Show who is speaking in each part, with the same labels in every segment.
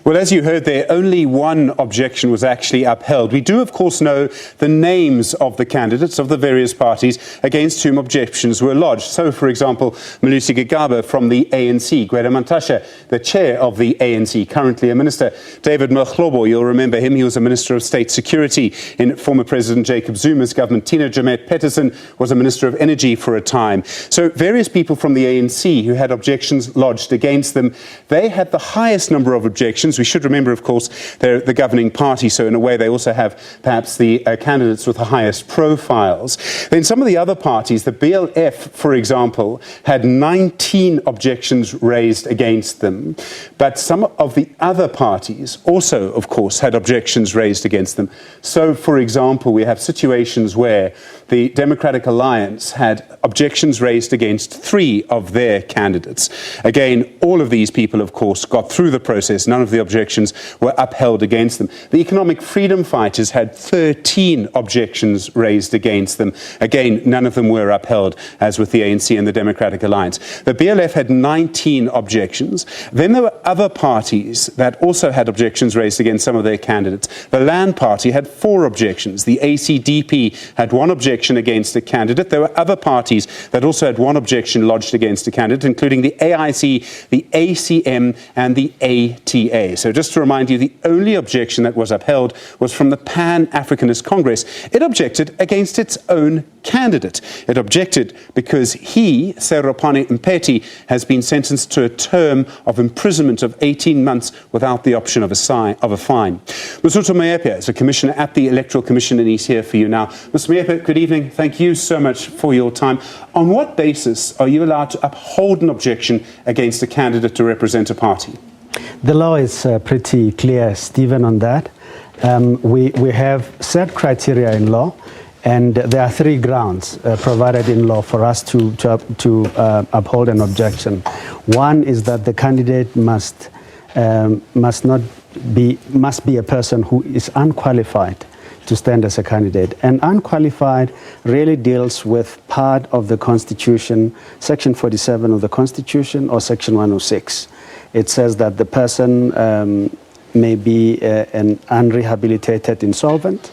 Speaker 1: Well, as you heard there, only one objection was actually upheld. We do, of course, know the names of the candidates of the various parties against whom objections were lodged. So, for example, Malusi Gigaba from the ANC, Gwede Mantashe, the chair of the ANC, currently a minister, David Mahlobo, you'll remember him, he was a Minister of State Security in former President Jacob Zuma's government. Tina Jamet Peterson was a Minister of Energy for a time. So various people from the ANC who had objections lodged against them, they had the highest number of objections. We should remember, of course, they're the governing party, so in a way they also have perhaps the candidates with the highest profiles. Then some of the other parties, the BLF, for example, had 19 objections raised against them. But some of the other parties also, of course, had objections raised against them. So, for example, we have situations where the Democratic Alliance had objections raised against 3 of their candidates. Again, all of these people, of course, got through the process. None of the objections were upheld against them. The Economic Freedom Fighters had 13 objections raised against them. Again, none of them were upheld, as with the ANC and the Democratic Alliance. The BLF had 19 objections. Then there were other parties that also had objections raised against some of their candidates. The Land Party had 4 objections. The ACDP had 1 objection against a candidate. There were other parties that also had 1 objection lodged against a candidate, including the AIC, the ACM, and the ATA. So just to remind you, the only objection that was upheld was from the Pan Africanist Congress. It objected against its own candidate. It objected because he, Seropane Mphethi, has been sentenced to a term of imprisonment of 18 months without the option of a fine. Mosotho Moepya is a commissioner at the Electoral Commission, and he's here for you now. Mr. Moepya, good evening. Thank you so much for your time. On what basis are you allowed to uphold an objection against a candidate to represent a party?
Speaker 2: The law is pretty clear, Stephen, on that. We have set criteria in law, and there are 3 grounds provided in law for us to uphold an objection. One is that the candidate must be a person who is unqualified to stand as a candidate. And unqualified really deals with part of the Constitution, Section 47 of the Constitution or Section 106. It says that the person may be an unrehabilitated insolvent.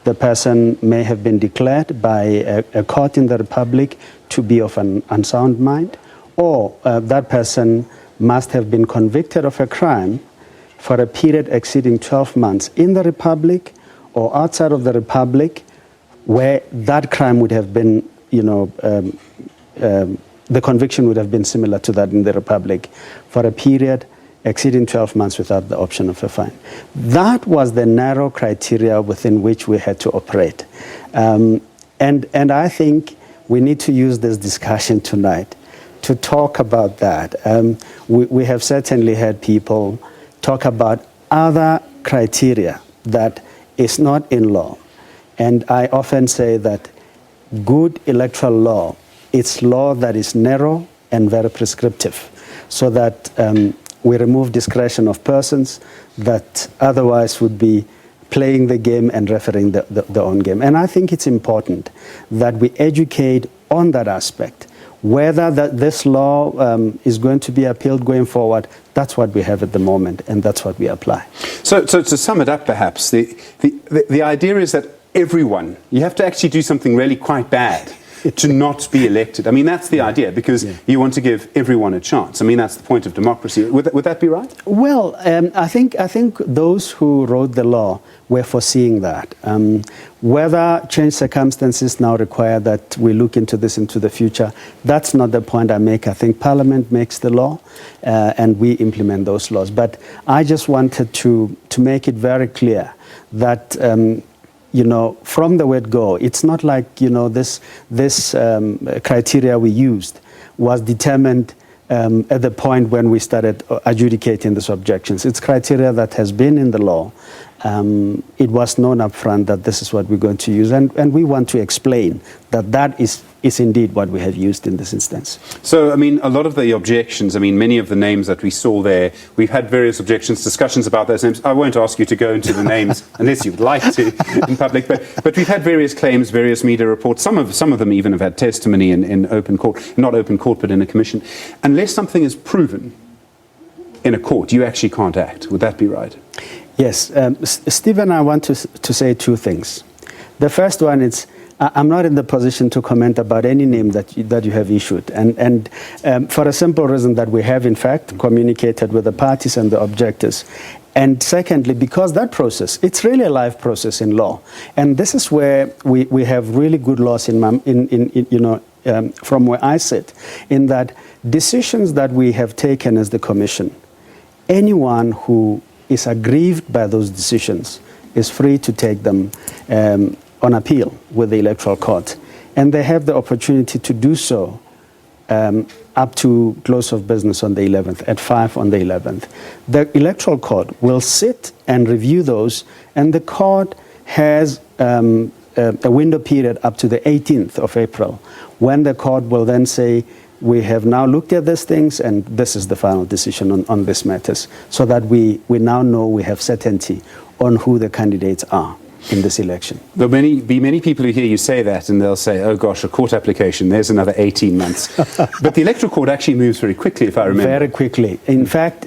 Speaker 2: The person may have been declared by a court in the Republic to be of an unsound mind, or that person must have been convicted of a crime for a period exceeding 12 months in the Republic or outside of the Republic, where that crime would have been, the conviction would have been similar to that in the Republic for a period exceeding 12 months without the option of a fine. That was the narrow criteria within which we had to operate. And I think we need to use this discussion tonight to talk about that. We have certainly had people talk about other criteria that is not in law. And I often say that good electoral law, it's law that is narrow and very prescriptive, so that we remove discretion of persons that otherwise would be playing the game and refereeing their own game. And I think it's important that we educate on that aspect. Whether this law is going to be appealed going forward, that's what we have at the moment, and that's what we apply. So
Speaker 1: to sum it up, perhaps, the idea is that everyone, you have to actually do something really quite bad to not be elected. I mean, that's the idea, because you want to give everyone a chance. I mean, that's the point of democracy. Would that be right?
Speaker 2: Well, I think those who wrote the law were foreseeing that. Whether changed circumstances now require that we look into this into the future, that's not the point I make. I think Parliament makes the law and we implement those laws. But I just wanted to make it very clear that from the word go, it's not like, this criteria we used was determined at the point when we started adjudicating these objections. It's criteria that has been in the law. It was known up front that this is what we're going to use, and we want to explain that is indeed what we have used in this instance.
Speaker 1: So, I mean, a lot of the objections, I mean, many of the names that we saw there, we've had various objections, discussions about those names. I won't ask you to go into the names unless you would like to in public, but we've had various claims, various media reports. Some of them even have had testimony in open court, not open court, but in a commission. Unless something is proven, in a court, you actually can't act. Would that be right?
Speaker 2: Yes. Stephen, I want to say two things. The first one is, I'm not in the position to comment about any name that you have issued, and for a simple reason that we have, in fact, communicated with the parties and the objectors. And secondly, because that process, it's really a live process in law. And this is where we have really good laws from where I sit, in that decisions that we have taken as the Commission, anyone who is aggrieved by those decisions is free to take them on appeal with the Electoral Court. And they have the opportunity to do so up to close of business on the 11th, at 5 on the 11th. The Electoral Court will sit and review those, and the court has a window period up to the 18th of April, when the court will then say, we have now looked at these things, and this is the final decision on these matters, so that we now know, we have certainty on who the candidates are in this election.
Speaker 1: There'll be many people who hear you say that, and they'll say, oh gosh, a court application, there's another 18 months. But the Electoral Court actually moves very quickly, if I remember.
Speaker 2: Very quickly. In fact,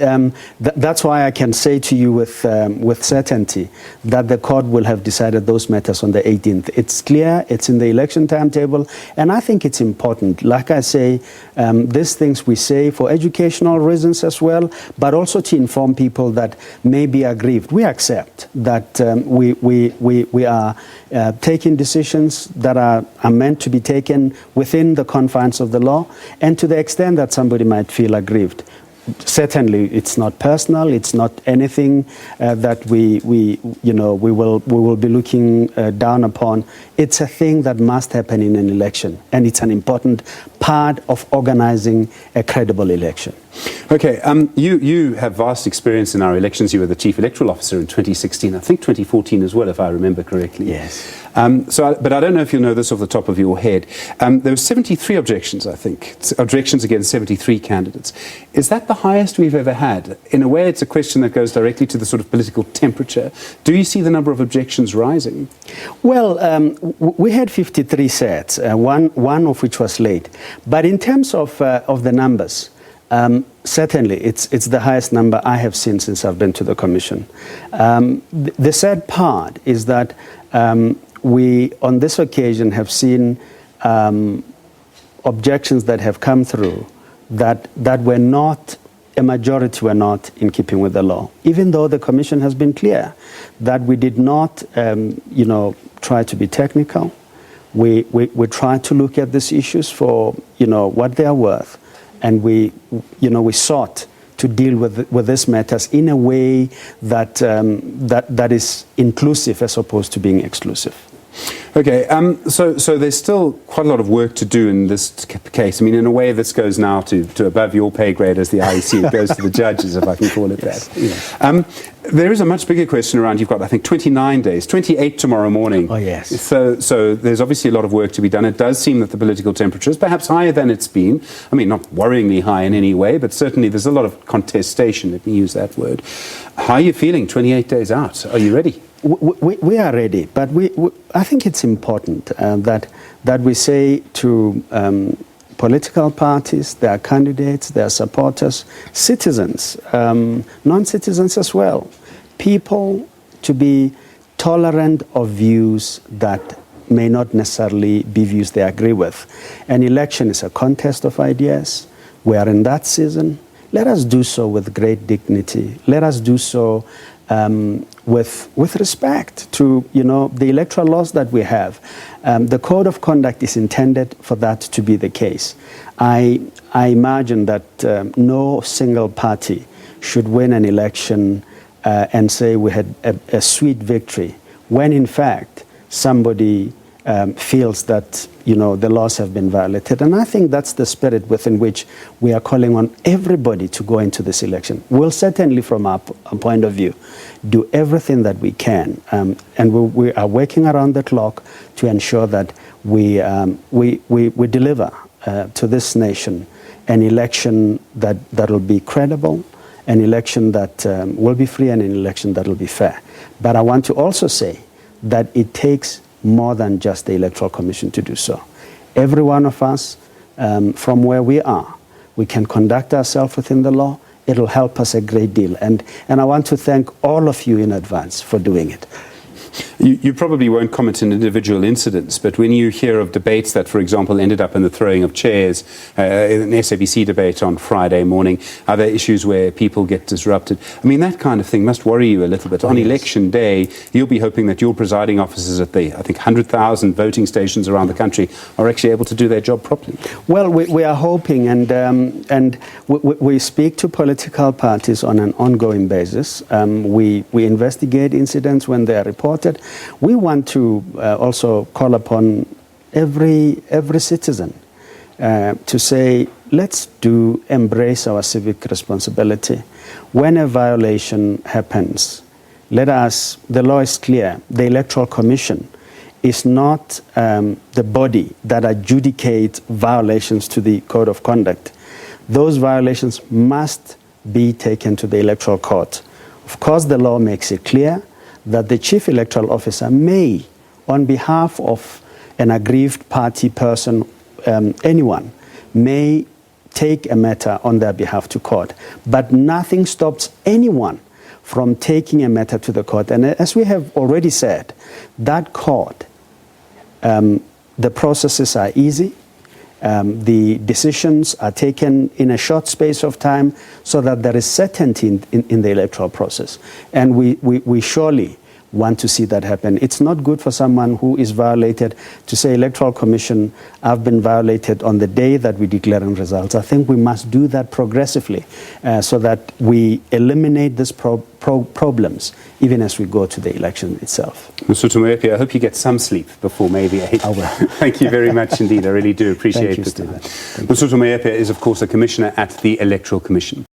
Speaker 2: that's why I can say to you with certainty that the court will have decided those matters on the 18th. It's clear, it's in the election timetable, and I think it's important. Like I say, these things we say for educational reasons as well, but also to inform people that may be aggrieved. We accept that we are taking decisions that are meant to be taken within the confines of the law, and to the extent that somebody might feel aggrieved. Certainly, it's not personal. It's not anything that we will be looking down upon. It's a thing that must happen in an election, and it's an important part of organizing a credible election.
Speaker 1: Okay, you have vast experience in our elections. You were the Chief Electoral Officer in 2016, I think 2014 as well, if I remember correctly.
Speaker 2: Yes.
Speaker 1: But I don't know if you'll know this off the top of your head. There were 73 objections, I think, objections against 73 candidates. Is that the highest we've ever had? In a way, it's a question that goes directly to the sort of political temperature. Do you see the number of objections rising?
Speaker 2: Well, we had 53 sets, one of which was late. But in terms of the numbers, certainly it's the highest number I have seen since I've been to the Commission. The sad part is that we, on this occasion, have seen objections that have come through that were not, a majority were not in keeping with the law, even though the Commission has been clear that we did not, try to be technical. We tried to look at these issues for, what they are worth, and we sought to deal with these matters in a way that is inclusive as opposed to being exclusive.
Speaker 1: Okay, so there's still quite a lot of work to do in this case. I mean, in a way, this goes now to above your pay grade as the IEC. It goes to the judges, if I can call it that. Yes. There is a much bigger question around. You've got, I think, 29 days, 28 tomorrow morning.
Speaker 2: Oh, yes.
Speaker 1: So there's obviously a lot of work to be done. It does seem that the political temperature is perhaps higher than it's been. I mean, not worryingly high in any way, but certainly there's a lot of contestation, let me use that word. How are you feeling 28 days out? Are you ready?
Speaker 2: We are ready, but I think it's important that we say to political parties, their candidates, their supporters, citizens, non-citizens as well, people to be tolerant of views that may not necessarily be views they agree with. An election is a contest of ideas. We are in that season. Let us do so with great dignity. Let us do so with respect to the electoral laws that we have. The code of conduct is intended for that to be the case. I imagine that no single party should win an election and say we had a sweet victory, when in fact somebody feels that the laws have been violated. And I think that's the spirit within which we are calling on everybody to go into this election. We'll certainly, from our point of view, do everything that we can, and we are working around the clock to ensure that we deliver to this nation an election that will be credible, an election that will be free, and an election that will be fair. But I want to also say that it takes more than just the Electoral Commission to do so. Every one of us, from where we are, we can conduct ourselves within the law, it'll help us a great deal. And I want to thank all of you in advance for doing it.
Speaker 1: You probably won't comment on individual incidents, but when you hear of debates that, for example, ended up in the throwing of chairs, an SABC debate on Friday morning, other issues where people get disrupted, I mean, that kind of thing must worry you a little bit. On election day, you'll be hoping that your presiding officers at the, I think, 100,000 voting stations around the country are actually able to do their job properly.
Speaker 2: Well, we are hoping, and we speak to political parties on an ongoing basis. We investigate incidents when they are reported. We want to also call upon every citizen to say, let's embrace our civic responsibility. When a violation happens, the law is clear. The Electoral Commission is not the body that adjudicates violations to the Code of Conduct. Those violations must be taken to the Electoral Court. Of course, the law makes it clear that the Chief Electoral Officer may, on behalf of an aggrieved party person, anyone, may take a matter on their behalf to court. But nothing stops anyone from taking a matter to the court. And as we have already said, that court, the processes are easy. The decisions are taken in a short space of time so that there is certainty in the electoral process. And we surely want to see that happen. It's not good for someone who is violated to say, Electoral Commission, I've been violated on the day that we declare results. I think we must do that progressively so that we eliminate these problems even as we go to the election itself.
Speaker 1: Mosotho Moepya, I hope you get some sleep before May the 8th.
Speaker 2: I will.
Speaker 1: Thank you very much indeed. I really do appreciate
Speaker 2: Thank you,
Speaker 1: this.
Speaker 2: Stephen.
Speaker 1: Mosotho Moepya is, of course, a commissioner at the Electoral Commission.